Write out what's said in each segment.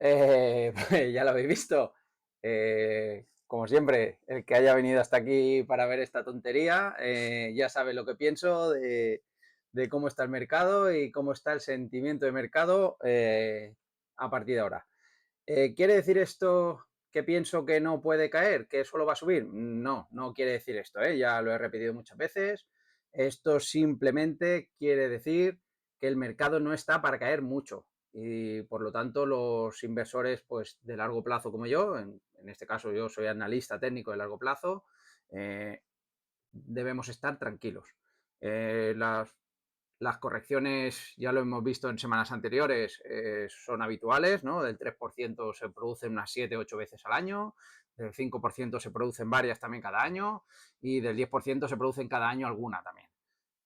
Pues ya lo habéis visto. Como siempre, el que haya venido hasta aquí para ver esta tontería, ya sabe lo que pienso de cómo está el mercado y cómo está el sentimiento de mercado a partir de ahora. ¿Quiere decir esto que pienso que no puede caer, que solo va a subir? No, no quiere decir esto, ya lo he repetido muchas veces. Esto simplemente quiere decir que el mercado no está para caer mucho y por lo tanto los inversores pues, de largo plazo como yo, en este caso yo soy analista técnico de largo plazo, debemos estar tranquilos. Las correcciones, ya lo hemos visto en semanas anteriores, son habituales, ¿no? Del 3% se producen unas 7, 8 veces al año, del 5% se producen varias también cada año y del 10% se producen cada año alguna también.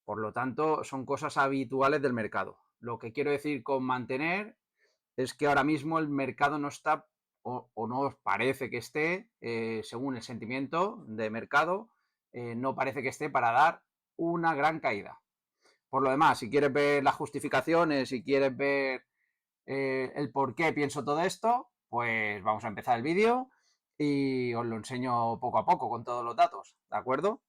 Por lo tanto, son cosas habituales del mercado. Lo que quiero decir con mantener es que ahora mismo el mercado no está o no os parece que esté, según el sentimiento de mercado, no parece que esté para dar una gran caída. Por lo demás, si quieres ver las justificaciones, si quieres ver el por qué pienso todo esto, pues vamos a empezar el vídeo y os lo enseño poco a poco con todos los datos, ¿de acuerdo?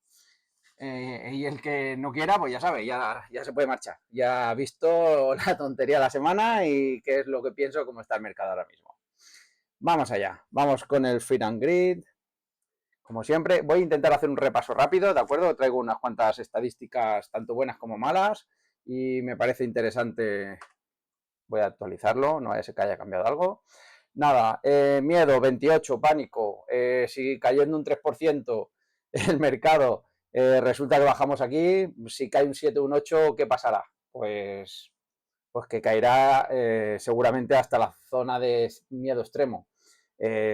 Y el que no quiera, pues ya sabe, ya se puede marchar. Ya ha visto la tontería de la semana y qué es lo que pienso, cómo está el mercado ahora mismo. Vamos allá, vamos con el Fear and Greed. Como siempre, voy a intentar hacer un repaso rápido, ¿de acuerdo? Traigo unas cuantas estadísticas, tanto buenas como malas, y me parece interesante. Voy a actualizarlo, no vaya a ser que haya cambiado algo. Nada, miedo 28, pánico, sigue cayendo un 3% el mercado, resulta que bajamos aquí, si cae un 7 o un 8, ¿qué pasará? Pues que caerá seguramente hasta la zona de miedo extremo.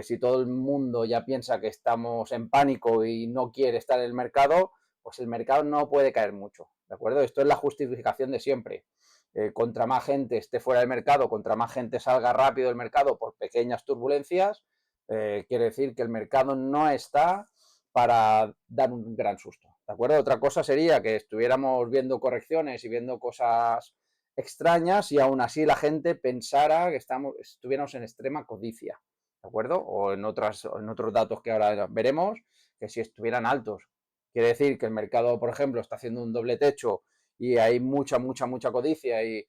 Si todo el mundo ya piensa que estamos en pánico y no quiere estar en el mercado, pues el mercado no puede caer mucho, ¿de acuerdo? Esto es la justificación de siempre. Contra más gente esté fuera del mercado, contra más gente salga rápido del mercado por pequeñas turbulencias, quiere decir que el mercado no está para dar un gran susto, ¿de acuerdo? Otra cosa sería que estuviéramos viendo correcciones y viendo cosas extrañas y aún así la gente pensara que estuviéramos en extrema codicia, ¿de acuerdo? O en otros datos que ahora veremos, que si estuvieran altos. Quiere decir que el mercado, por ejemplo, está haciendo un doble techo y hay mucha codicia y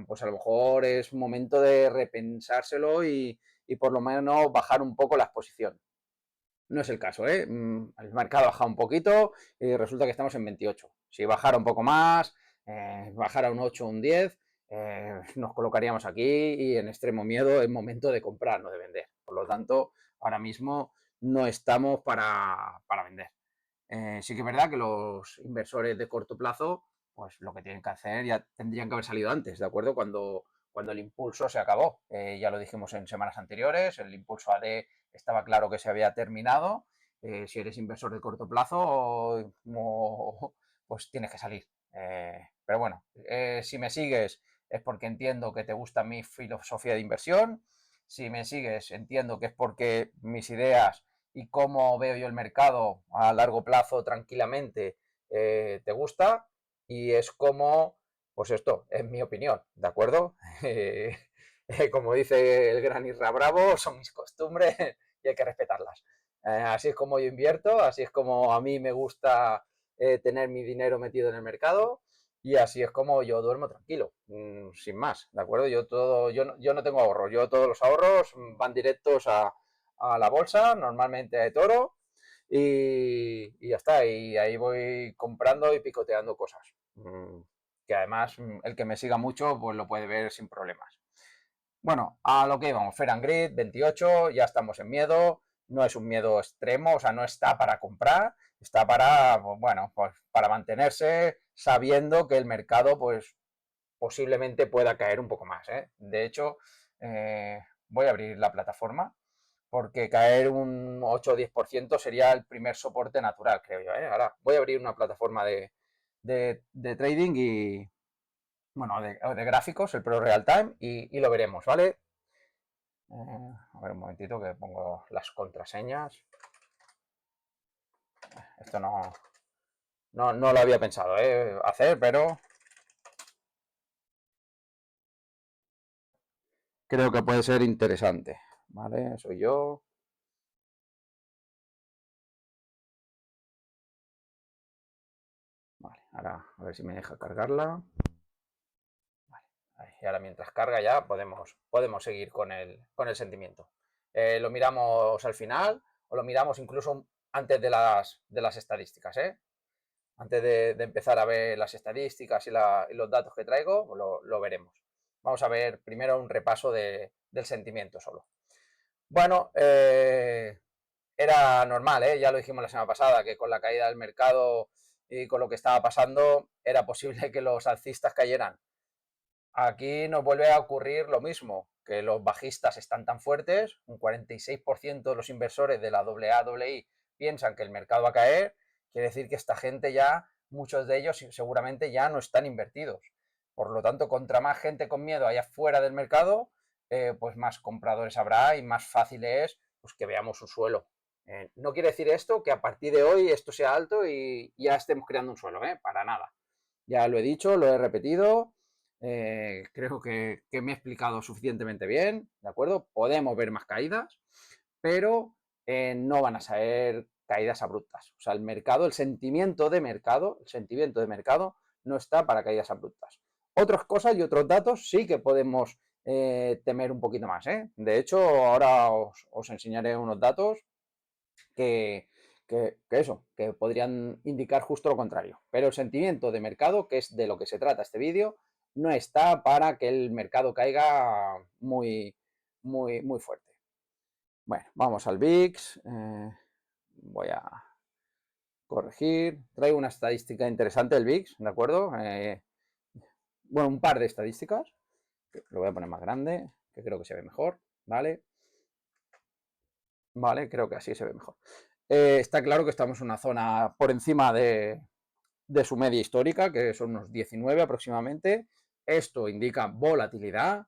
pues a lo mejor es momento de repensárselo y por lo menos bajar un poco la exposición. No es el caso, ¿eh? El mercado ha bajado un poquito y resulta que estamos en 28. Si bajara un poco más, bajara un 8 o un 10, nos colocaríamos aquí y en extremo miedo es momento de comprar, no de vender. Por lo tanto, ahora mismo no estamos para vender. Sí que es verdad que los inversores de corto plazo, pues lo que tienen que hacer ya tendrían que haber salido antes, ¿de acuerdo? Cuando el impulso se acabó. Ya lo dijimos en semanas anteriores, el impulso AD estaba claro que se había terminado. Si eres inversor de corto plazo, pues tienes que salir. Pero bueno, si me sigues es porque entiendo que te gusta mi filosofía de inversión. Si me sigues, entiendo que es porque mis ideas y cómo veo yo el mercado a largo plazo tranquilamente te gusta y es como, pues esto, es mi opinión, ¿de acuerdo? Como dice el gran Isra Bravo, son mis costumbres y hay que respetarlas. Así es como yo invierto, así es como a mí me gusta tener mi dinero metido en el mercado y así es como yo duermo tranquilo, sin más, ¿de acuerdo? Yo no tengo ahorros, yo todos los ahorros van directos a la bolsa, normalmente de Toro, y ya está, y ahí voy comprando y picoteando cosas. Que además el que me siga mucho pues lo puede ver sin problemas. Bueno, a lo que íbamos, Fair and Grid, 28, ya estamos en miedo, no es un miedo extremo, o sea, no está para comprar, está para, pues, bueno, pues para mantenerse sabiendo que el mercado, pues, posiblemente pueda caer un poco más, ¿eh? De hecho, voy a abrir la plataforma porque caer un 8 o 10% sería el primer soporte natural, creo yo, ¿eh? Ahora voy a abrir una plataforma de trading y, bueno, de gráficos, el Pro Real Time, y lo veremos, ¿vale? A ver, un momentito que pongo las contraseñas. Esto no lo había pensado hacer, pero creo que puede ser interesante, ¿vale? Soy yo. Vale, ahora a ver si me deja cargarla. Y ahora mientras carga ya podemos seguir con el sentimiento. Lo miramos al final o lo miramos incluso antes de las estadísticas. Antes de empezar a ver las estadísticas y los datos que traigo, pues lo veremos. Vamos a ver primero un repaso del sentimiento solo. Bueno, era normal, ya lo dijimos la semana pasada, que con la caída del mercado y con lo que estaba pasando era posible que los alcistas cayeran. Aquí nos vuelve a ocurrir lo mismo, que los bajistas están tan fuertes, un 46% de los inversores de la AA piensan que el mercado va a caer, quiere decir que esta gente ya, muchos de ellos seguramente ya no están invertidos. Por lo tanto, contra más gente con miedo haya fuera del mercado, pues más compradores habrá y más fácil es pues, que veamos un suelo. No quiere decir esto que a partir de hoy esto sea alto y ya estemos creando un suelo, para nada. Ya lo he dicho, lo he repetido. Creo que me he explicado suficientemente bien, ¿de acuerdo? Podemos ver más caídas, pero no van a ser caídas abruptas. O sea, el mercado, el sentimiento de mercado no está para caídas abruptas. Otras cosas y otros datos sí que podemos temer un poquito más. De hecho, ahora os enseñaré unos datos que podrían indicar justo lo contrario. Pero el sentimiento de mercado, que es de lo que se trata este vídeo, no está para que el mercado caiga muy, muy, muy fuerte. Bueno, vamos al VIX. Voy a corregir. Traigo una estadística interesante del VIX, ¿de acuerdo? Bueno, un par de estadísticas. Lo voy a poner más grande, que creo que se ve mejor, ¿vale? Vale, creo que así se ve mejor. Está claro que estamos en una zona por encima de su media histórica, que son unos 19 aproximadamente. Esto indica volatilidad,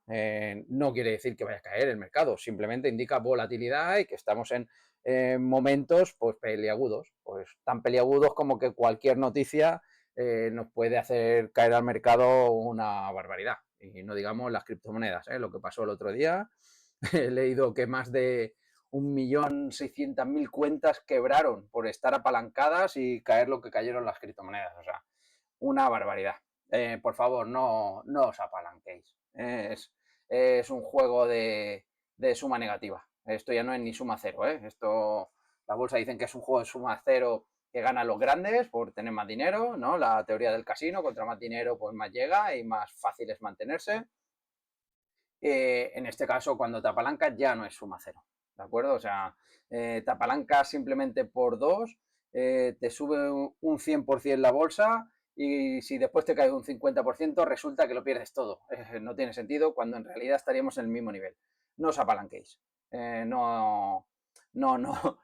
no quiere decir que vaya a caer el mercado, simplemente indica volatilidad y que estamos en momentos pues peliagudos, pues tan peliagudos como que cualquier noticia nos puede hacer caer al mercado una barbaridad. Y no digamos las criptomonedas, lo que pasó el otro día. He leído que más de 1.600.000 cuentas quebraron por estar apalancadas y caer lo que cayeron las criptomonedas. O sea, una barbaridad. Por favor, no os apalanquéis. Es un juego de suma negativa. Esto ya no es ni suma cero. Esto, la bolsa dicen que es un juego de suma cero que ganan los grandes por tener más dinero, ¿no? La teoría del casino, contra más dinero, pues más llega y más fácil es mantenerse. En este caso, cuando te apalancas ya no es suma cero, ¿de acuerdo? O sea, te apalancas simplemente por 2, te sube un 100% la bolsa y si después te cae un 50%, resulta que lo pierdes todo. No tiene sentido cuando en realidad estaríamos en el mismo nivel. No os apalanquéis. No, no, no,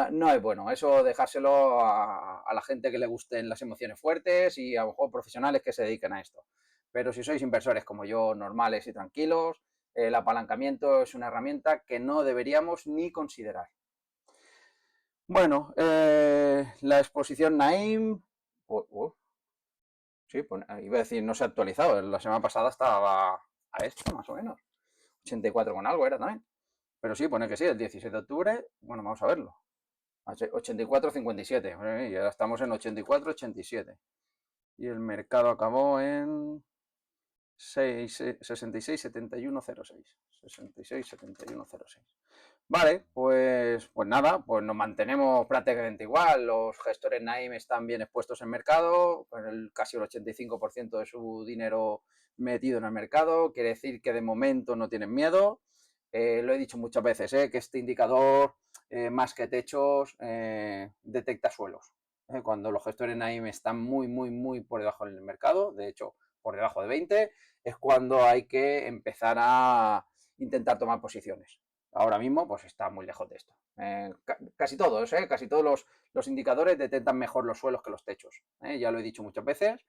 no es bueno. Eso dejárselo a la gente que le gusten las emociones fuertes y a lo mejor profesionales que se dediquen a esto. Pero si sois inversores como yo, normales y tranquilos, el apalancamiento es una herramienta que no deberíamos ni considerar. Bueno, la exposición Naim, sí, pues, iba a decir no se ha actualizado, la semana pasada estaba a esto más o menos, 84 con algo era también, pero sí, pone que sí, el 17 de octubre, bueno, vamos a verlo, 84,57, y ahora estamos en 84,87 y el mercado acabó en 66,7106. 66,7106. Vale, pues nada, pues nos mantenemos prácticamente igual. Los gestores Naim están bien expuestos en mercado, con casi el 85% de su dinero metido en el mercado. Quiere decir que de momento no tienen miedo. Lo he dicho muchas veces, que este indicador, más que techos, detecta suelos. Cuando los gestores Naim están muy, muy, muy por debajo del mercado, de hecho, por debajo de 20, es cuando hay que empezar a intentar tomar posiciones. Ahora mismo, pues está muy lejos de esto. Casi todos, casi todos los indicadores detectan mejor los suelos que los techos. Ya lo he dicho muchas veces,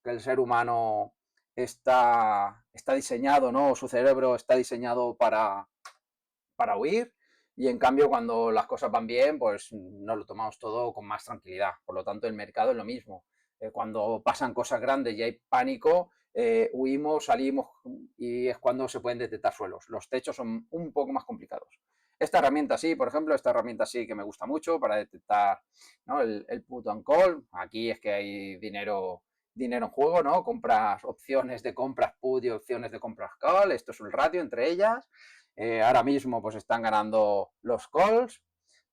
que el ser humano está diseñado, ¿no? Su cerebro está diseñado para huir, y en cambio cuando las cosas van bien, pues nos lo tomamos todo con más tranquilidad. Por lo tanto, el mercado es lo mismo. Cuando pasan cosas grandes y hay pánico, huimos, salimos y es cuando se pueden detectar suelos. Los techos son un poco más complicados. Esta herramienta sí, por ejemplo, esta herramienta sí que me gusta mucho para detectar, ¿no?, el put and call. Aquí es que hay dinero en juego, ¿no? Compras, opciones de compras put y opciones de compras call. Esto es un ratio entre ellas. Ahora mismo pues están ganando los calls,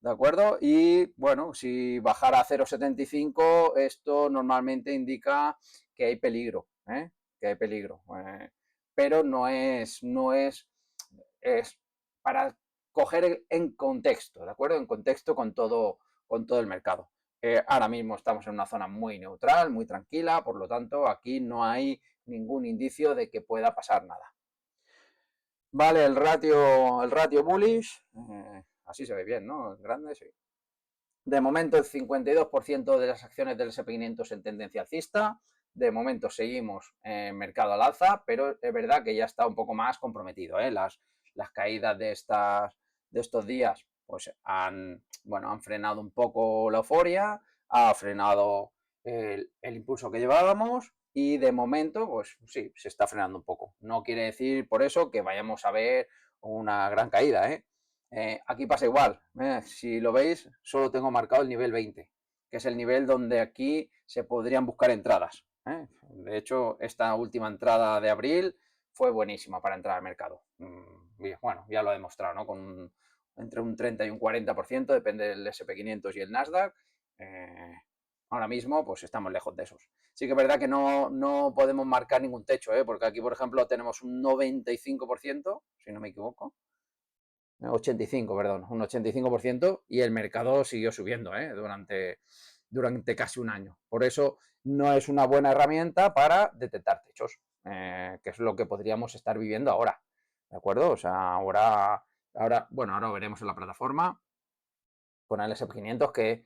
¿de acuerdo? Y bueno, si bajara a 0,75, esto normalmente indica que hay peligro, ¿eh? Que hay peligro. Pero es para coger en contexto, ¿de acuerdo? En contexto con todo el mercado. Ahora mismo estamos en una zona muy neutral, muy tranquila, por lo tanto aquí no hay ningún indicio de que pueda pasar nada. Vale, el ratio bullish, así se ve bien, ¿no? En grande, sí. De momento el 52% de las acciones del S&P 500 en tendencia alcista. De momento seguimos en mercado al alza, pero es verdad que ya está un poco más comprometido, ¿eh? Las caídas de estos días pues han frenado un poco la euforia, ha frenado el impulso que llevábamos y de momento pues sí, se está frenando un poco. No quiere decir por eso que vayamos a ver una gran caída, ¿eh? Aquí pasa igual, si lo veis, solo tengo marcado el nivel 20, que es el nivel donde aquí se podrían buscar entradas. De hecho, esta última entrada de abril fue buenísima para entrar al mercado. Bueno, ya lo he demostrado, ¿no? Entre un 30 y un 40%, depende del SP 500 y el Nasdaq. Ahora mismo, pues estamos lejos de esos. Sí que es verdad que no podemos marcar ningún techo, porque aquí, por ejemplo, tenemos un 95%, si no me equivoco. 85, perdón, un 85%, y el mercado siguió subiendo durante casi un año. Por eso no es una buena herramienta para detectar techos, que es lo que podríamos estar viviendo ahora, ¿de acuerdo? O sea, ahora lo veremos en la plataforma con el S&P 500 que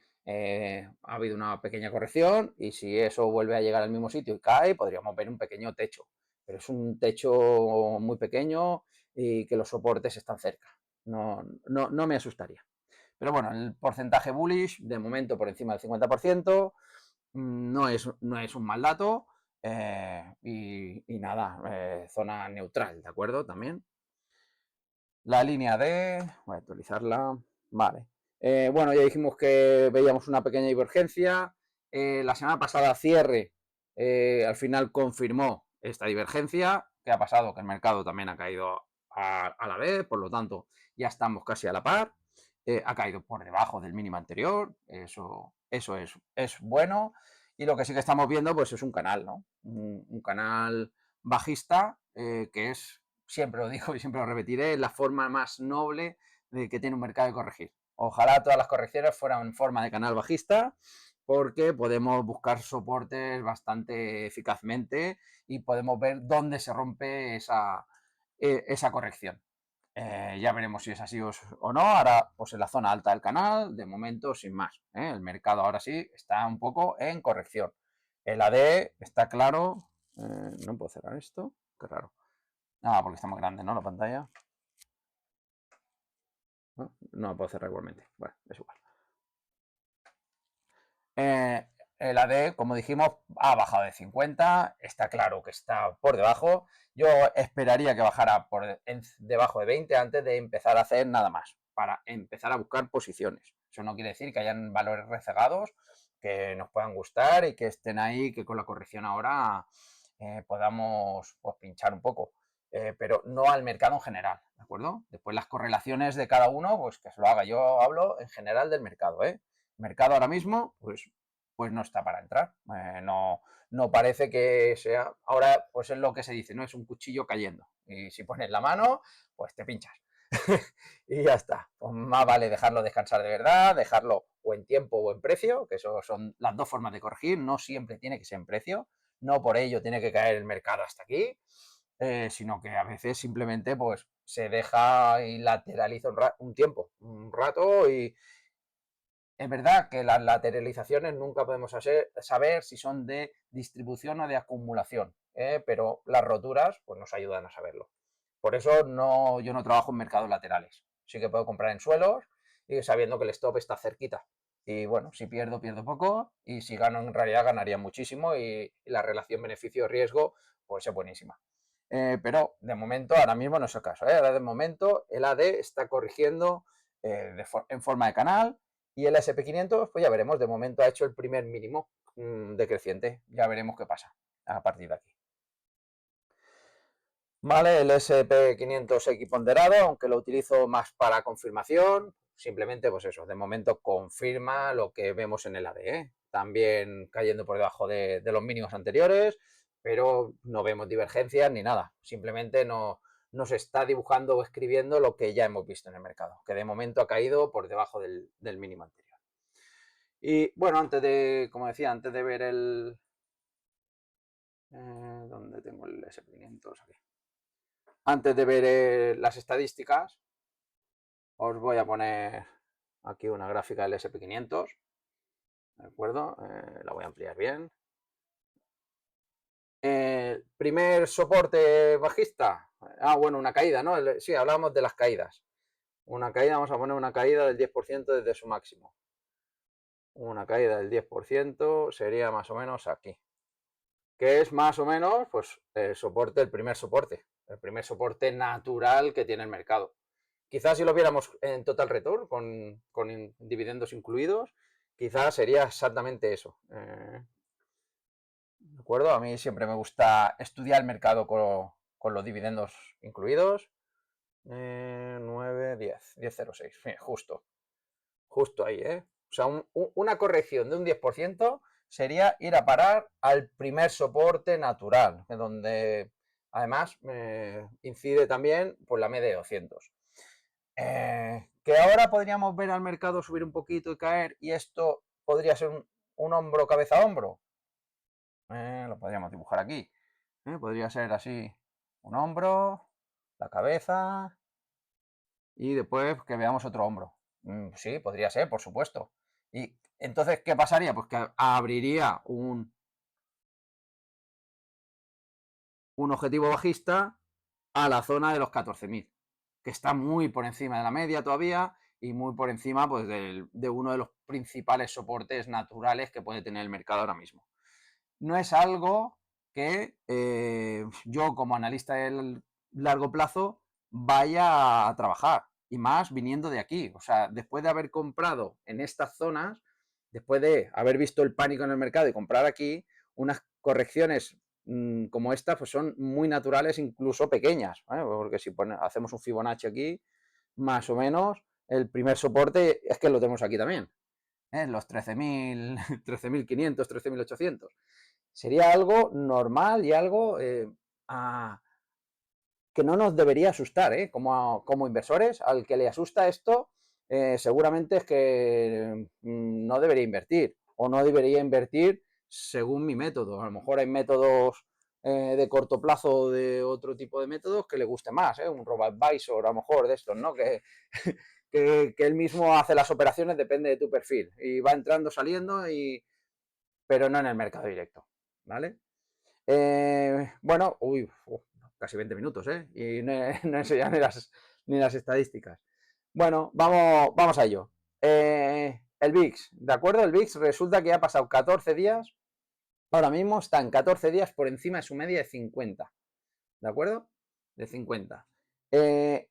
ha habido una pequeña corrección y si eso vuelve a llegar al mismo sitio y cae, podríamos ver un pequeño techo, pero es un techo muy pequeño y que los soportes están cerca. No me asustaría. Pero bueno, el porcentaje bullish, de momento por encima del 50%, no es un mal dato. Y nada, zona neutral, ¿de acuerdo? También. La línea D, voy a actualizarla. Vale. Bueno, ya dijimos que veíamos una pequeña divergencia. La semana pasada cierre, al final confirmó esta divergencia. ¿Qué ha pasado? Que el mercado también ha caído a la vez, por lo tanto ya estamos casi a la par. Ha caído por debajo del mínimo anterior, eso es bueno. Y lo que sí que estamos viendo pues es un canal, ¿no? Un canal bajista, que es, siempre lo digo y siempre lo repetiré, la forma más noble de que tiene un mercado de corregir. Ojalá todas las correcciones fueran en forma de canal bajista, porque podemos buscar soportes bastante eficazmente y podemos ver dónde se rompe esa corrección. Ya veremos si es así o no. Ahora, pues en la zona alta del canal, de momento, sin más. El mercado ahora sí está un poco en corrección. El AD está claro. No puedo cerrar esto. Qué raro. Ah, porque está muy grande, ¿no? La pantalla. No puedo cerrar igualmente. Bueno, es igual. El AD, como dijimos, ha bajado de 50. Está claro que está por debajo. Yo esperaría que bajara debajo de 20 antes de empezar a hacer nada más, para empezar a buscar posiciones. Eso no quiere decir que hayan valores rezagados que nos puedan gustar y que estén ahí, que con la corrección ahora podamos pues, pinchar un poco. Pero no al mercado en general, ¿de acuerdo? Después las correlaciones de cada uno, pues que se lo haga. Yo hablo en general del mercado, ¿eh? El mercado ahora mismo, pues no está para entrar. No parece que sea. Ahora, pues es lo que se dice, ¿no? Es un cuchillo cayendo. Y si pones la mano, pues te pinchas. Y ya está. Pues más vale dejarlo descansar de verdad, dejarlo o en tiempo o en precio, que eso son las dos formas de corregir. No siempre tiene que ser en precio. No por ello tiene que caer el mercado hasta aquí. Sino que a veces simplemente pues se deja y lateraliza un tiempo, un rato, y es verdad que las lateralizaciones nunca podemos saber si son de distribución o de acumulación, pero las roturas pues nos ayudan a saberlo. Por eso yo no trabajo en mercados laterales. Sí que puedo comprar en suelos y sabiendo que el stop está cerquita. y bueno, si pierdo, pierdo poco, y si gano, en realidad ganaría muchísimo, y la relación beneficio-riesgo pues es buenísima. Pero de momento, ahora mismo no es el caso. Ahora de momento el AD está corrigiendo en forma de canal, y el SP500, pues ya veremos, de momento ha hecho el primer mínimo decreciente, ya veremos qué pasa a partir de aquí. Vale, el SP500 equiponderado, aunque lo utilizo más para confirmación, simplemente pues eso, de momento confirma lo que vemos en el AD, ¿eh? También cayendo por debajo de los mínimos anteriores, pero no vemos divergencias ni nada, simplemente no se está dibujando o escribiendo lo que ya hemos visto en el mercado, que de momento ha caído por debajo del mínimo anterior. Y bueno, antes de, como decía, antes de ver el... ¿dónde tengo el SP500? Aquí. Antes de ver las estadísticas, os voy a poner aquí una gráfica del SP500, ¿de acuerdo? La voy a ampliar bien. Primer soporte bajista. Bueno, una caída, ¿no? Sí, hablábamos de las caídas. Una caída, vamos a poner una caída del 10% desde su máximo. Una caída del 10% sería más o menos aquí. Que es más o menos, pues, el primer soporte natural que tiene el mercado. Quizás si lo viéramos en total return, con dividendos incluidos, quizás sería exactamente eso. ¿De acuerdo? A mí siempre me gusta estudiar el mercado con los dividendos incluidos. 9, 10, 10,06. Justo ahí, ¿eh? O sea, una corrección de un 10% sería ir a parar al primer soporte natural, donde además incide también por la media de 200. Que ahora podríamos ver al mercado subir un poquito y caer, y esto podría ser un hombro cabeza a hombro. Lo podríamos dibujar aquí. Podría ser así, un hombro, la cabeza, y después que veamos otro hombro. Sí, podría ser, por supuesto. Y entonces, ¿qué pasaría? Pues que abriría un objetivo bajista a la zona de los 14.000, que está muy por encima de la media todavía, y muy por encima, pues, de uno de los principales soportes naturales que puede tener el mercado ahora mismo. No es algo que yo, como analista de largo plazo, vaya a trabajar, y más viniendo de aquí. O sea, después de haber comprado en estas zonas, después de haber visto el pánico en el mercado y comprar aquí, unas correcciones como estas, pues son muy naturales, incluso pequeñas, ¿eh? Porque si hacemos un Fibonacci aquí, más o menos, el primer soporte es que lo tenemos aquí también, los 13.000, 13.500, 13.800. Sería algo normal y algo que no nos debería asustar, como inversores. Al que le asusta esto, seguramente es que no debería invertir, o no debería invertir según mi método. A lo mejor hay métodos de corto plazo, de otro tipo de métodos que le guste más, un robo-advisor, a lo mejor de estos, ¿no? Que él mismo hace las operaciones, depende de tu perfil, y va entrando, saliendo, pero no en el mercado directo, ¿vale? Bueno, casi 20 minutos, y no he enseñado ni las estadísticas. Bueno, vamos a ello. El VIX, ¿de acuerdo? El VIX resulta que ha pasado 14 días, ahora mismo está en 14 días por encima de su media de 50, ¿de acuerdo? De 50.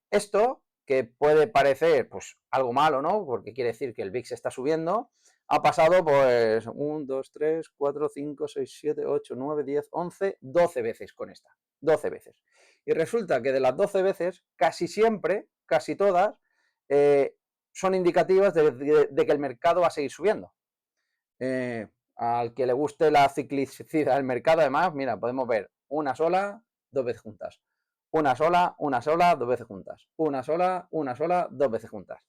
Esto, que puede parecer pues algo malo, ¿no? Porque quiere decir que el VIX está subiendo, ha pasado pues 1, 2, 3, 4, 5, 6, 7, 8, 9, 10, 11, 12 veces con esta. 12 veces. Y resulta que de las 12 veces, casi siempre, casi todas, son indicativas de que el mercado va a seguir subiendo. Al que le guste la ciclicidad del mercado, además, mira, podemos ver una sola, dos veces juntas. Una sola, dos veces juntas. Una sola, dos veces juntas.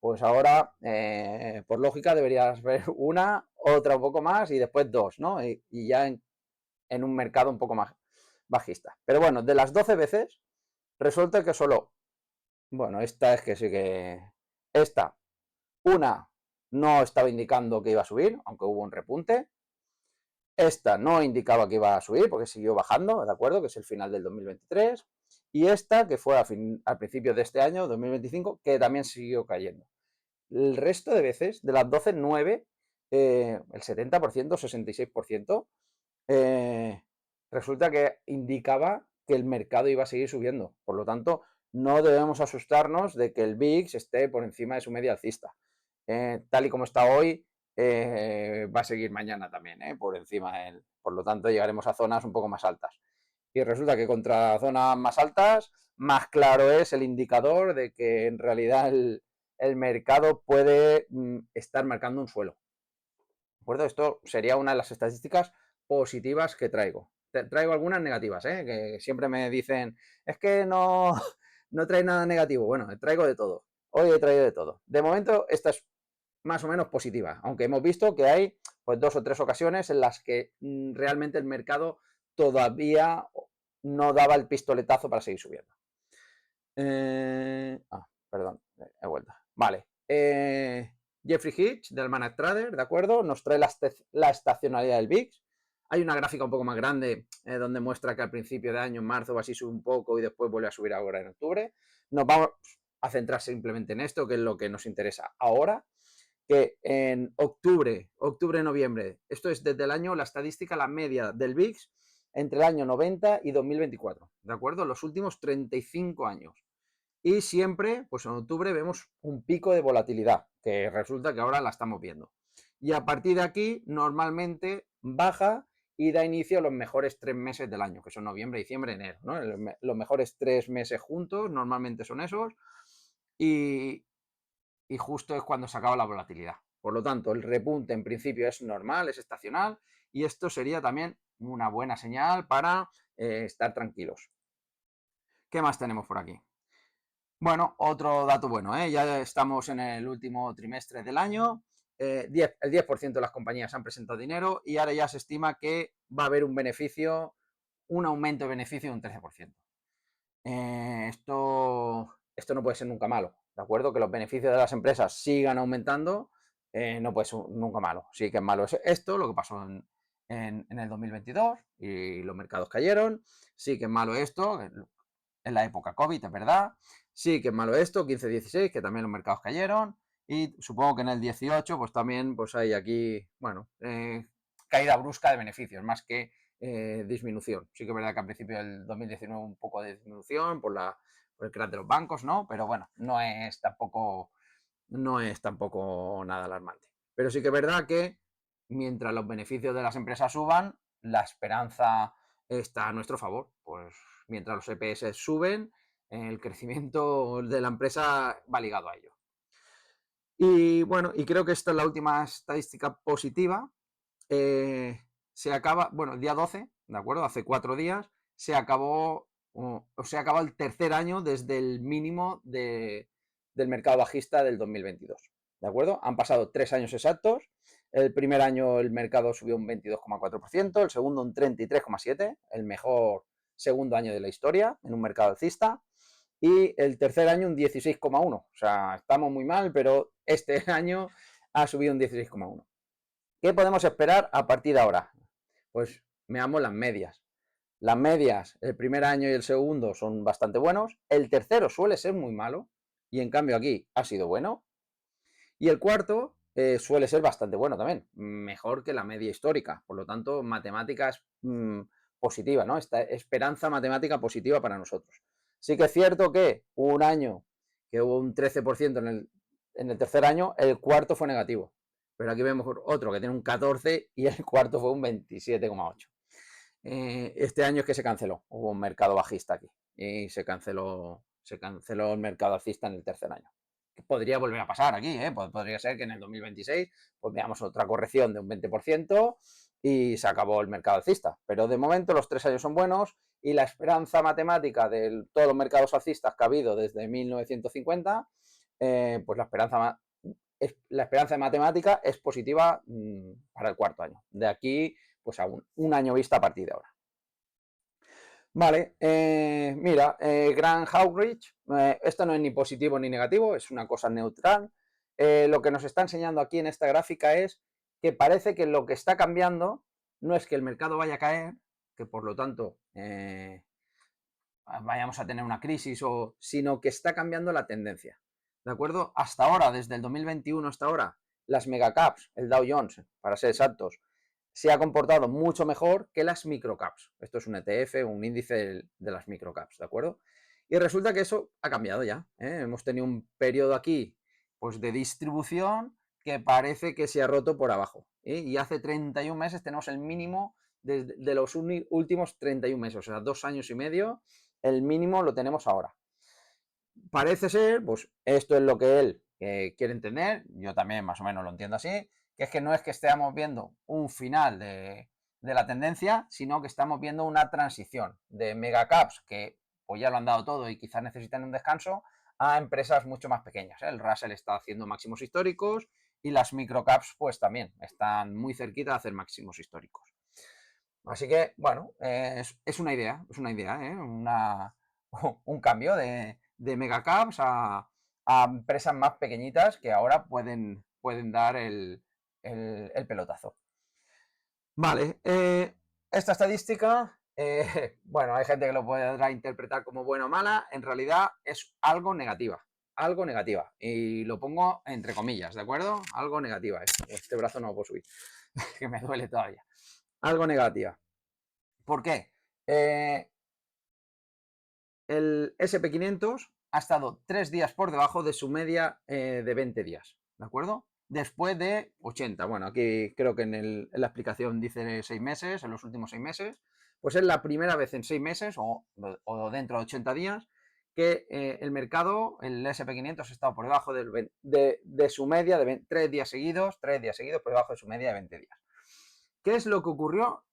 Pues ahora, por lógica, deberías ver una, otra un poco más, y después dos, ¿no? Y ya en un mercado un poco más bajista. Pero bueno, de las 12 veces, resulta que solo, bueno, esta es que sí que... Esta, una no estaba indicando que iba a subir, aunque hubo un repunte. Esta no indicaba que iba a subir porque siguió bajando, ¿de acuerdo? Que es el final del 2023. Y esta, que fue al principio de este año, 2025, que también siguió cayendo. el resto de veces, de las 12, 9, el 70%, 66%, resulta que indicaba que el mercado iba a seguir subiendo. Por lo tanto, no debemos asustarnos de que el VIX esté por encima de su media alcista. Tal y como está hoy, va a seguir mañana también, por encima de él. Por lo tanto, llegaremos a zonas un poco más altas. Y resulta que contra zonas más altas, más claro es el indicador de que en realidad el mercado puede estar marcando un suelo. ¿De acuerdo? Esto sería una de las estadísticas positivas que traigo. Traigo algunas negativas, que siempre me dicen, es que no, no trae nada negativo. Bueno, traigo de todo. Hoy he traído de todo. De momento, esta es más o menos positiva, aunque hemos visto que hay pues 2 o 3 ocasiones en las que realmente el mercado todavía no daba el pistoletazo para seguir subiendo. Perdón, he vuelto. Vale. Jeffrey Hitch, del Almanac Trader, ¿de acuerdo? Nos trae la estacionalidad del VIX. Hay una gráfica un poco más grande donde muestra que al principio de año, en marzo, o así sube un poco y después vuelve a subir ahora en octubre. Nos vamos a centrar simplemente en esto, que es lo que nos interesa ahora, que en octubre, noviembre, esto es desde el año, la estadística, la media del VIX entre el año 90 y 2024, ¿de acuerdo? Los últimos 35 años. Y siempre, pues en octubre vemos un pico de volatilidad, que resulta que ahora la estamos viendo. Y a partir de aquí, normalmente baja y da inicio a los mejores 3 meses del año, que son noviembre, diciembre, enero, ¿no? Los mejores 3 meses juntos, normalmente son esos. Y justo es cuando se acaba la volatilidad. Por lo tanto, el repunte en principio es normal, es estacional, y esto sería también una buena señal para estar tranquilos. ¿Qué más tenemos por aquí? Bueno, otro dato bueno, ya estamos en el último trimestre del año, el 10% de las compañías han presentado dinero y ahora ya se estima que va a haber un beneficio, un aumento de beneficio de un 13%. Esto no puede ser nunca malo, ¿de acuerdo? Que los beneficios de las empresas sigan aumentando, no puede ser nunca malo. Sí que es malo esto, lo que pasó en el 2022 y los mercados cayeron. Sí que es malo esto, en la época COVID, es verdad. Sí que es malo esto, 15-16, que también los mercados cayeron. Y supongo que en el 18, pues también pues hay aquí, bueno, caída brusca de beneficios, más que disminución. Sí que es verdad que al principio del 2019 un poco de disminución por el crash de los bancos, ¿no? Pero bueno, no es tampoco nada alarmante. Pero sí que es verdad que mientras los beneficios de las empresas suban, la esperanza está a nuestro favor. Pues mientras los EPS suben, el crecimiento de la empresa va ligado a ello. Y bueno, y creo que esta es la última estadística positiva. Se acaba, bueno, el día 12, ¿de acuerdo? Hace 4 días se acabó, se ha acabado el tercer año desde el mínimo del mercado bajista del 2022, ¿de acuerdo? Han pasado 3 años exactos. El primer año el mercado subió un 22,4%, el segundo un 33,7%, el mejor segundo año de la historia en un mercado alcista, y el tercer año un 16,1%. O sea, estamos muy mal, pero este año ha subido un 16,1%. ¿Qué podemos esperar a partir de ahora? Pues veamos las medias. Las medias, el primer año y el segundo son bastante buenos. El tercero suele ser muy malo y en cambio aquí ha sido bueno. Y el cuarto suele ser bastante bueno también, mejor que la media histórica. Por lo tanto, matemáticas positiva, ¿no? Esta esperanza matemática positiva para nosotros. Sí que es cierto que un año que hubo un 13% en el tercer año, el cuarto fue negativo. Pero aquí vemos otro que tiene un 14 y el cuarto fue un 27,8. Este año es que se canceló, hubo un mercado bajista aquí y se canceló el mercado alcista en el tercer año. Podría volver a pasar aquí, podría ser que en el 2026 pues veamos otra corrección de un 20% y se acabó el mercado alcista. Pero de momento los 3 años son buenos y la esperanza matemática de todos los mercados alcistas que ha habido desde 1950, pues la esperanza de matemática es positiva para el cuarto año. De aquí pues a un año vista a partir de ahora. Vale, mira, Grant Howrich, esto no es ni positivo ni negativo, es una cosa neutral. Lo que nos está enseñando aquí en esta gráfica es que parece que lo que está cambiando no es que el mercado vaya a caer, que por lo tanto vayamos a tener una crisis, sino que está cambiando la tendencia. ¿de acuerdo? Hasta ahora, desde el 2021 hasta ahora, las megacaps, el Dow Jones, para ser exactos, se ha comportado mucho mejor que las microcaps. Esto es un ETF, un índice de las microcaps, ¿de acuerdo? Y resulta que eso ha cambiado ya. Hemos tenido un periodo aquí pues, de distribución que parece que se ha roto por abajo. Y hace 31 meses tenemos el mínimo de los últimos 31 meses, o sea, 2 años y medio, el mínimo lo tenemos ahora. Parece ser, pues esto es lo que él quiere entender, yo también más o menos lo entiendo así, que es que no es que estemos viendo un final de la tendencia, sino que estamos viendo una transición de megacaps que pues ya lo han dado todo y quizás necesitan un descanso, a empresas mucho más pequeñas. El Russell está haciendo máximos históricos y las microcaps pues también están muy cerquita de hacer máximos históricos. Así que, bueno, es una idea, un cambio de megacaps a empresas más pequeñitas que ahora pueden dar el pelotazo. Vale, esta estadística, bueno, hay gente que lo podrá interpretar como buena o mala, en realidad es algo negativa, y lo pongo entre comillas, ¿de acuerdo? Algo negativa, este brazo no lo puedo subir, que me duele todavía. Algo negativa. ¿Por qué? El SP500 ha estado 3 días por debajo de su media de 20 días, ¿de acuerdo? Después de 80. Bueno, aquí creo que en la explicación dice 6 meses, en los últimos 6 meses. Pues es la primera vez en 6 meses o dentro de 80 días que el mercado, el SP500, ha estado por debajo de su media de 3 días seguidos por debajo de su media de 20 días. ¿Qué es lo que ocurrió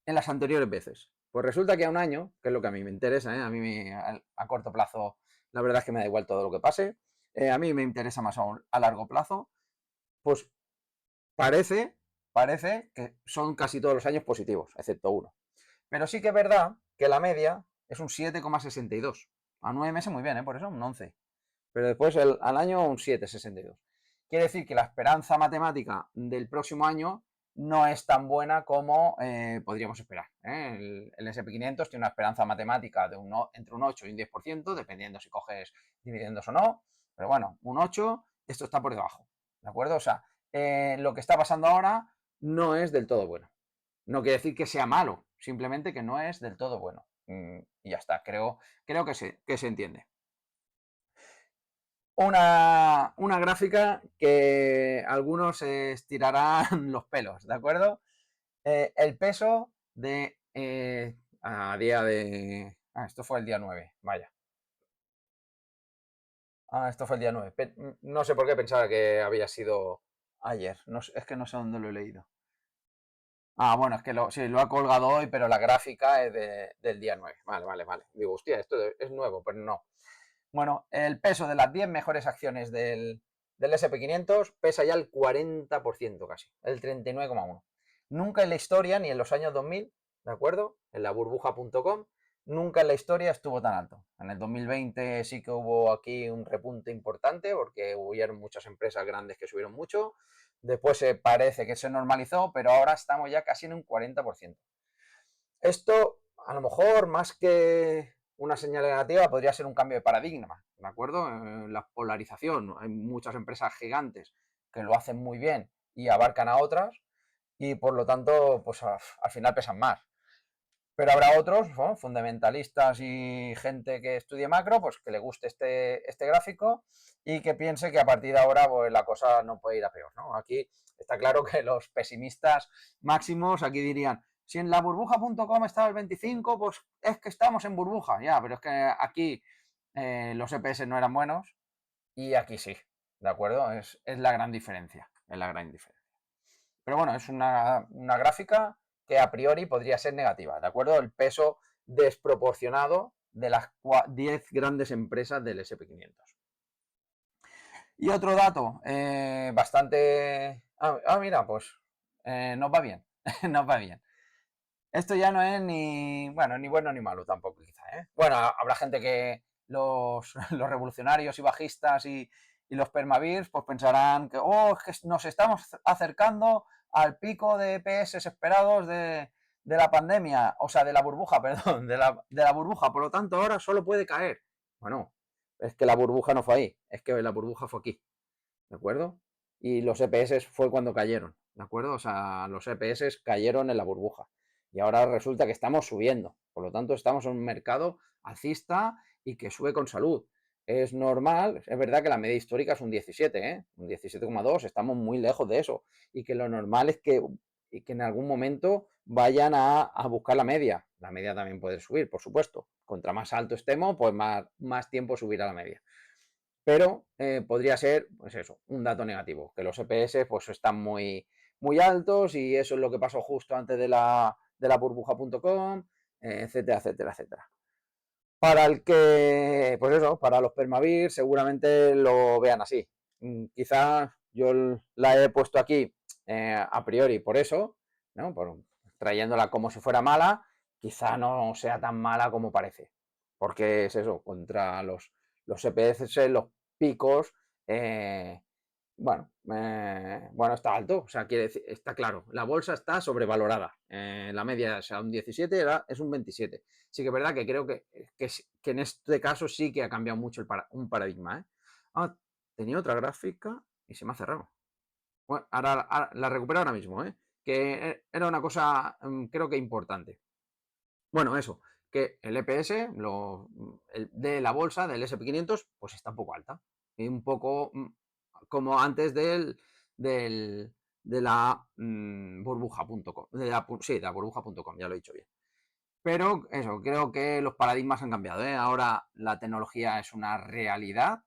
en las anteriores veces? Pues resulta que a un año, que es lo que a mí me interesa, a mí a corto plazo la verdad es que me da igual todo lo que pase, a mí me interesa más a largo plazo, pues parece que son casi todos los años positivos, excepto uno. Pero sí que es verdad que la media es un 7,62. A 9 meses muy bien, por eso un 11. Pero después al año un 7,62. Quiere decir que la esperanza matemática del próximo año no es tan buena como podríamos esperar. El SP500 tiene una esperanza matemática de entre un 8 y un 10%, dependiendo si coges dividendos o no. Pero bueno, un 8, esto está por debajo. ¿De acuerdo? O sea, lo que está pasando ahora no es del todo bueno. No quiere decir que sea malo, simplemente que no es del todo bueno. Y ya está, creo que se entiende. Una gráfica que algunos se estirarán los pelos, ¿de acuerdo? El peso de a día de... esto fue el día 9, vaya. Esto fue el día 9. No sé por qué pensaba que había sido ayer. No, es que no sé dónde lo he leído. Bueno, es que sí, lo ha colgado hoy, pero la gráfica es del día 9. Vale. Digo, hostia, esto es nuevo, pero no. Bueno, el peso de las 10 mejores acciones del SP500 pesa ya el 40% casi, el 39,1. Nunca en la historia, ni en los años 2000, ¿de acuerdo? En la burbuja.com, nunca en la historia estuvo tan alto. En el 2020 sí que hubo aquí un repunte importante porque hubieron muchas empresas grandes que subieron mucho. Después parece que se normalizó, pero ahora estamos ya casi en un 40%. Esto, a lo mejor, más que una señal negativa, podría ser un cambio de paradigma, ¿de acuerdo? La polarización. Hay muchas empresas gigantes que lo hacen muy bien y abarcan a otras y, por lo tanto, pues al final pesan más. Pero habrá otros, ¿no?, fundamentalistas y gente que estudie macro, pues que le guste este gráfico y que piense que a partir de ahora pues, la cosa no puede ir a peor, ¿no? Aquí está claro que los pesimistas máximos aquí dirían, si en la burbuja.com estaba el 25, pues es que estamos en burbuja, ya, pero es que aquí los EPS no eran buenos y aquí sí, ¿de acuerdo? Es la gran diferencia, Pero bueno, es una gráfica que a priori podría ser negativa, ¿de acuerdo? El peso desproporcionado de las 10 grandes empresas del SP500. Y otro dato bastante... mira, pues nos va bien, nos va bien. Esto ya no es ni bueno ni malo tampoco, quizá, ¿eh? Bueno, habrá gente que los revolucionarios y bajistas y los permavirs pues pensarán que, es que nos estamos acercando al pico de EPS esperados de la pandemia, o sea, de la burbuja, perdón, de la burbuja, por lo tanto ahora solo puede caer. Bueno, es que la burbuja no fue ahí, es que la burbuja fue aquí, ¿de acuerdo? Y los EPS fue cuando cayeron, ¿de acuerdo? O sea, los EPS cayeron en la burbuja y ahora resulta que estamos subiendo, por lo tanto estamos en un mercado alcista y que sube con salud. Es normal, es verdad que la media histórica es un 17, ¿eh? Un 17,2, estamos muy lejos de eso y que lo normal es que en algún momento vayan a buscar la media. La media también puede subir, por supuesto. Contra más alto estemos, pues más tiempo subirá la media. Pero podría ser, pues eso, un dato negativo, que los EPS pues están muy altos y eso es lo que pasó justo antes de la burbuja.com, etcétera, etcétera, etcétera. Para el que, pues eso, para los Permavir seguramente lo vean así. Quizás yo la he puesto aquí a priori por eso, ¿no? Trayéndola como si fuera mala, quizá no sea tan mala como parece. Porque es eso, contra los EPS, los picos, eh, bueno, está alto, o sea, quiere decir, está claro, la bolsa está sobrevalorada. La media es un 17, es un 27. Sí que es verdad que creo que en este caso sí que ha cambiado mucho un paradigma. Tenía otra gráfica y se me ha cerrado. Bueno, ahora la recupero ahora mismo, que era una cosa, creo que importante. Bueno, eso, que el EPS de la bolsa, del SP500, pues está un poco alta. Y un poco como antes del, de la burbuja.com. Sí, de la burbuja.com, ya lo he dicho bien. Pero eso, creo que los paradigmas han cambiado. Ahora la tecnología es una realidad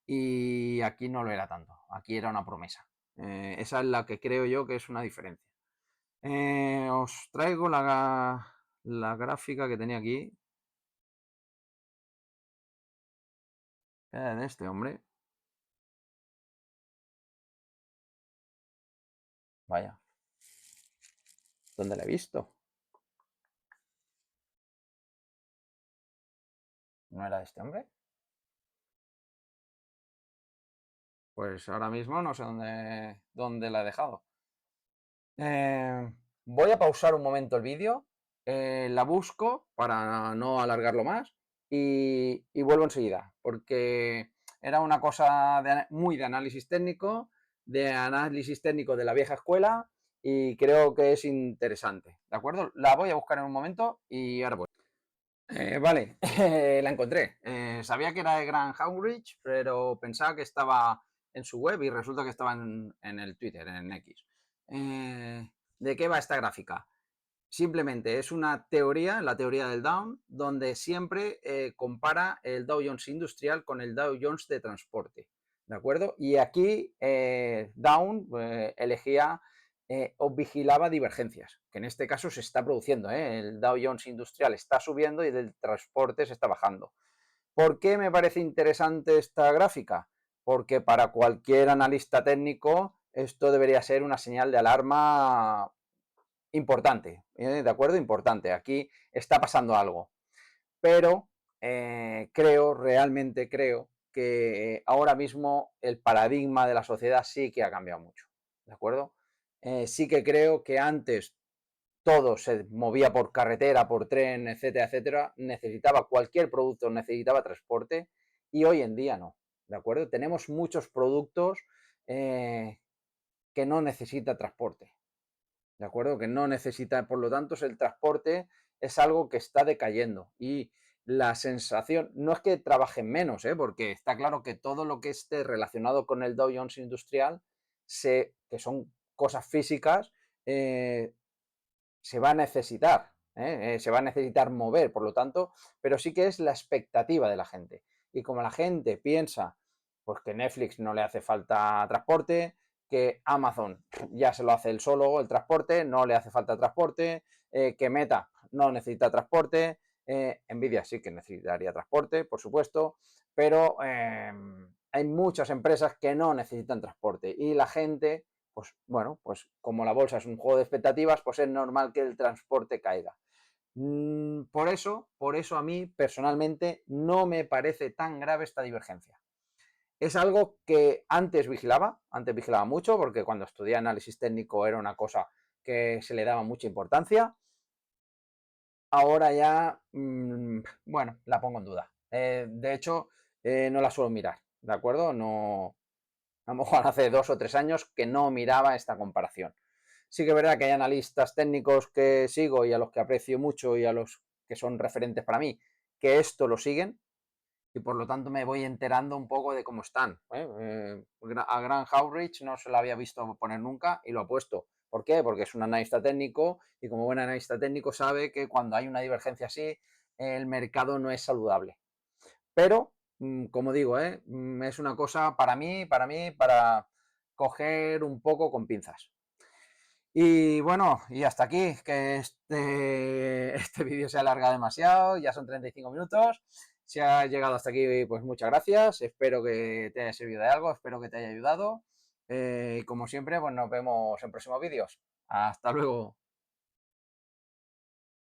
y aquí no lo era tanto. Aquí era una promesa. Esa es la que creo yo que es una diferencia. Os traigo la gráfica que tenía aquí. De este hombre. Vaya. ¿Dónde la he visto? ¿No era de este hombre? Pues ahora mismo no sé dónde la he dejado. Voy a pausar un momento el vídeo. La busco para no alargarlo más. Y vuelvo enseguida. Porque era una cosa muy de análisis técnico. De análisis técnico de la vieja escuela. Y creo que es interesante. ¿De acuerdo? La voy a buscar en un momento y ahora voy. Vale, la encontré. Sabía que era de Grant Hounrich, pero pensaba que estaba en su web y resulta que estaba en el Twitter, en X. ¿De qué va esta gráfica? Simplemente es una teoría, la teoría del Dow, donde siempre compara el Dow Jones Industrial con el Dow Jones de transporte. ¿De acuerdo? Y aquí Dow elegía o vigilaba divergencias, que en este caso se está produciendo. El Dow Jones Industrial está subiendo y el del transporte se está bajando. ¿Por qué me parece interesante esta gráfica? Porque para cualquier analista técnico esto debería ser una señal de alarma importante, ¿de acuerdo? Importante. Aquí está pasando algo. Pero realmente creo que ahora mismo el paradigma de la sociedad sí que ha cambiado mucho, ¿de acuerdo? Sí que creo que antes todo se movía por carretera, por tren, etcétera, etcétera, necesitaba cualquier producto, necesitaba transporte y hoy en día no, ¿de acuerdo? Tenemos muchos productos que no necesitan transporte, ¿de acuerdo? Que no necesita, por lo tanto, el transporte es algo que está decayendo y la sensación, no es que trabajen menos, porque está claro que todo lo que esté relacionado con el Dow Jones Industrial, que son cosas físicas, se va a necesitar, se va a necesitar mover, por lo tanto, pero sí que es la expectativa de la gente. Y como la gente piensa pues que Netflix no le hace falta transporte, que Amazon ya se lo hace él solo el transporte, no le hace falta transporte, que Meta no necesita transporte, Nvidia sí que necesitaría transporte, por supuesto, pero hay muchas empresas que no necesitan transporte y la gente, pues bueno, pues como la bolsa es un juego de expectativas, pues es normal que el transporte caiga. Por eso a mí personalmente no me parece tan grave esta divergencia. Es algo que antes vigilaba mucho, porque cuando estudié análisis técnico era una cosa que se le daba mucha importancia. Ahora ya, bueno, la pongo en duda. De hecho, no la suelo mirar, ¿de acuerdo? No, a lo mejor hace 2 o 3 años que no miraba esta comparación. Sí que es verdad que hay analistas técnicos que sigo y a los que aprecio mucho y a los que son referentes para mí, que esto lo siguen y por lo tanto me voy enterando un poco de cómo están. A Grant Howrich no se lo había visto poner nunca y lo ha puesto. ¿Por qué? Porque es un analista técnico y como buen analista técnico sabe que cuando hay una divergencia así, el mercado no es saludable. Pero, como digo, es una cosa para coger un poco con pinzas. Y bueno, y hasta aquí, que este vídeo se alarga demasiado, ya son 35 minutos. Si has llegado hasta aquí, pues muchas gracias. Espero que te haya servido de algo, espero que te haya ayudado. Y como siempre, pues nos vemos en próximos vídeos. Hasta luego.